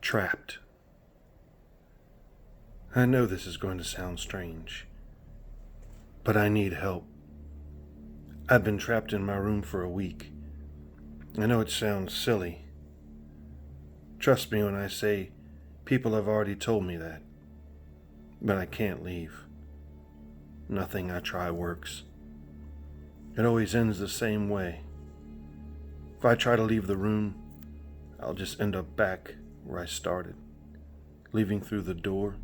Trapped. I know this is going to sound strange, but I need help. I've been trapped in my room for a week. I know it sounds silly. Trust me when I say people have already told me that, but I can't leave. Nothing I try works. It always ends the same way. If I try to leave the room, I'll just end up back where I started. Leaving through the door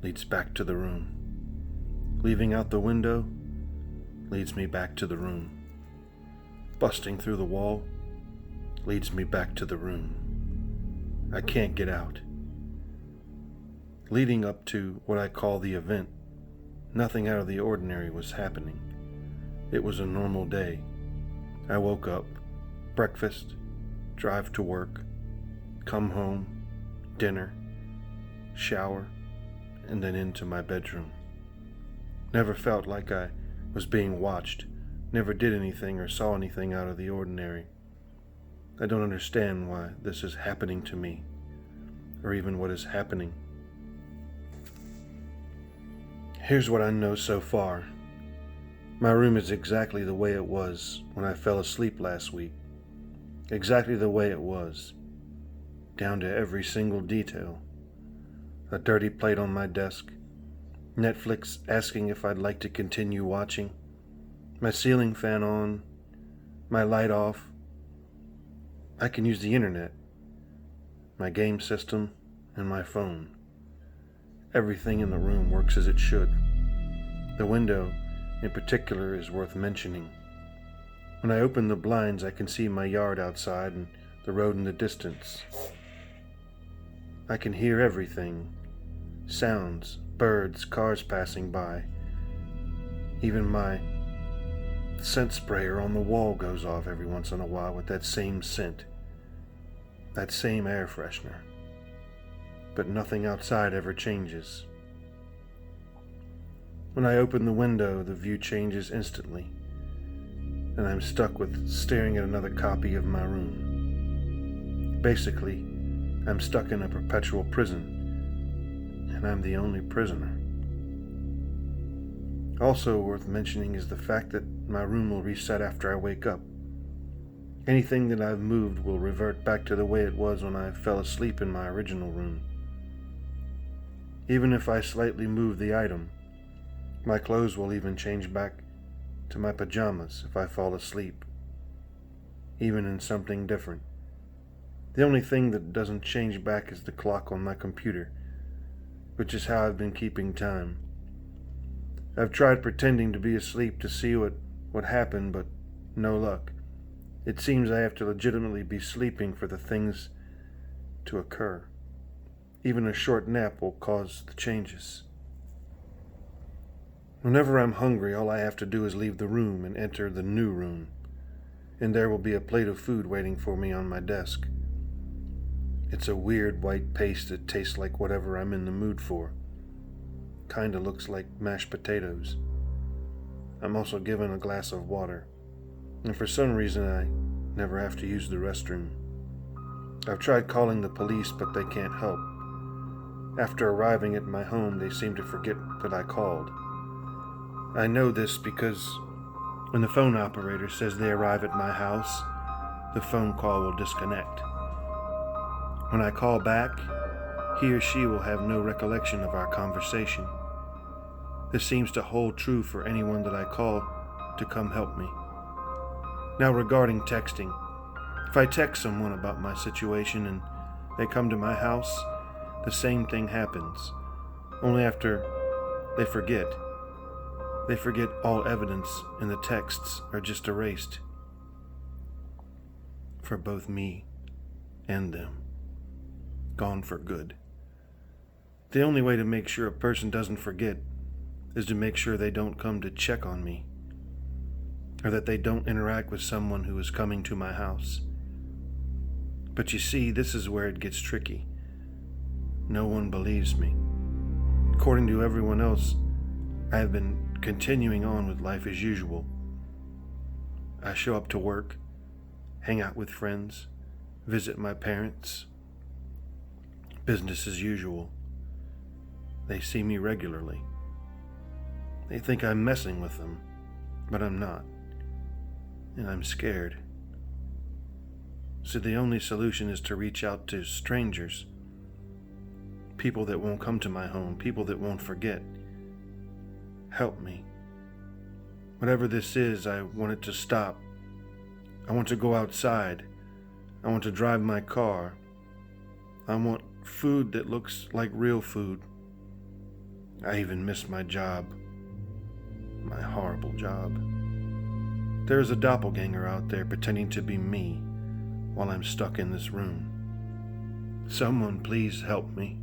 leads back to the room. Leaving out the window leads me back to the room. Busting through the wall leads me back to the room. I can't get out. Leading up to what I call the event, nothing out of the ordinary was happening. It was a normal day. I woke up, breakfast, drive to work, come home, dinner, shower, and then into my bedroom. Never felt like I was being watched, never did anything or saw anything out of the ordinary. I don't understand why this is happening to me, or even what is happening. Here's what I know so far. My room is exactly the way it was when I fell asleep last week. Exactly the way it was, down to every single detail. A dirty plate on my desk, Netflix asking if I'd like to continue watching, my ceiling fan on, my light off. I can use the internet, my game system, and my phone. Everything in the room works as it should. The window, in particular, is worth mentioning. When I open the blinds, I can see my yard outside and the road in the distance. I can hear everything. Sounds, birds, cars passing by. Even my scent sprayer on the wall goes off every once in a while with that same scent, that same air freshener. But nothing outside ever changes. When I open the window, the view changes instantly, and I'm stuck with staring at another copy of my room. Basically, I'm stuck in a perpetual prison, and I'm the only prisoner. Also worth mentioning is the fact that my room will reset after I wake up. Anything that I've moved will revert back to the way it was when I fell asleep in my original room. Even if I slightly move the item, my clothes will even change back to my pajamas if I fall asleep, even in something different. The only thing that doesn't change back is the clock on my computer, which is how I've been keeping time. I've tried pretending to be asleep to see what happened, but no luck. It seems I have to legitimately be sleeping for the things to occur. Even a short nap will cause the changes. Whenever I'm hungry, all I have to do is leave the room and enter the new room, and there will be a plate of food waiting for me on my desk. It's a weird white paste that tastes like whatever I'm in the mood for. Kinda looks like mashed potatoes. I'm also given a glass of water, and for some reason I never have to use the restroom. I've tried calling the police, but they can't help. After arriving at my home, they seem to forget that I called. I know this because when the phone operator says they arrive at my house, the phone call will disconnect. When I call back, he or she will have no recollection of our conversation. This seems to hold true for anyone that I call to come help me. Now regarding texting, if I text someone about my situation and they come to my house, the same thing happens, only after they forget. They forget all evidence and the texts are just erased. For both me and them. Gone for good. The only way to make sure a person doesn't forget is to make sure they don't come to check on me, or that they don't interact with someone who is coming to my house. But you see, this is where it gets tricky. No one believes me. According to everyone else, I have been continuing on with life as usual. I show up to work, hang out with friends, visit my parents. Business as usual. They see me regularly. They think I'm messing with them, but I'm not. And I'm scared. So the only solution is to reach out to strangers. People that won't come to my home, people that won't forget. Help me. Whatever this is, I want it to stop. I want to go outside. I want to drive my car. I want food that looks like real food. I even miss my job. My horrible job. There is a doppelganger out there pretending to be me while I'm stuck in this room. Someone please help me.